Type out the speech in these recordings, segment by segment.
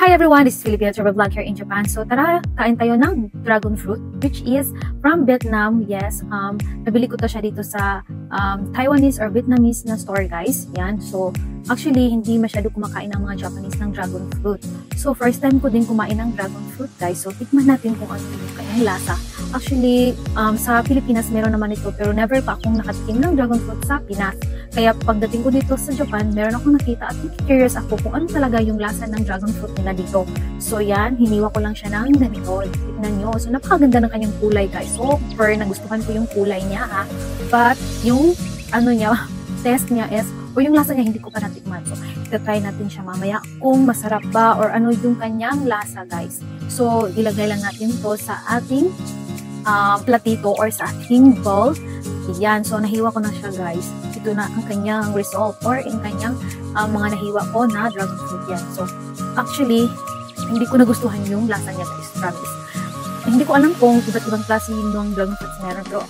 Hi everyone, this is Filipina Travel Vlog here in Japan. So tara, kain tayo ng dragon fruit which is from Vietnam. Yes, nabili ko to siya dito sa Taiwanese or Vietnamese na store guys. Yan, so actually hindi masyado kumakain ng mga Japanese ng dragon fruit. So first time ko din kumain ng dragon fruit guys. So tikman natin kung ano yung kanyang lasa. Actually, sa Pilipinas meron naman ito pero never pa akong nakatikim ng dragon fruit sa Pinas. Kaya pagdating ko dito sa Japan, meron akong nakita at curious ako kung ano talaga yung lasa ng dragon fruit nila dito. So yan, hiniwa ko lang siya ng ganito. Tignan nyo. So napakaganda ng kanyang kulay guys. So nagustuhan ko yung kulay niya ha. But yung ano niya, test niya is, o yung lasa niya hindi ko pa natikman. So try natin siya mamaya kung masarap ba or ano yung kanyang lasa guys. So ilagay lang natin to sa ating platito or sa ating bowl. Yan. So nahiwa ko na siya guys. Ito na ang kanyang result or yung kanyang mga nahiwa ko na dragon fruit yan. So actually, hindi ko nagustuhan yung lasa niya guys. Promise. Hindi ko alam kung iba't ibang klase yung dragon fruits meron. Pero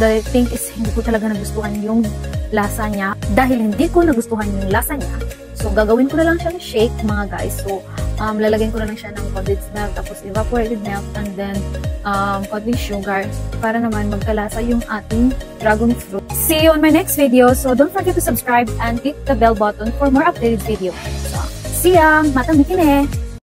the thing is, hindi ko talaga nagustuhan yung lasa niya. Dahil hindi ko nagustuhan yung lasa niya, so gagawin ko na lang siyang shake mga guys. So lalagyan ko na lang siya ng condensed milk, tapos evaporated milk, and then konting sugar para naman magkalasa yung ating dragon fruit. See you on my next video. So don't forget to subscribe and click the bell button for more updated video. So, see ya! Matang bikini!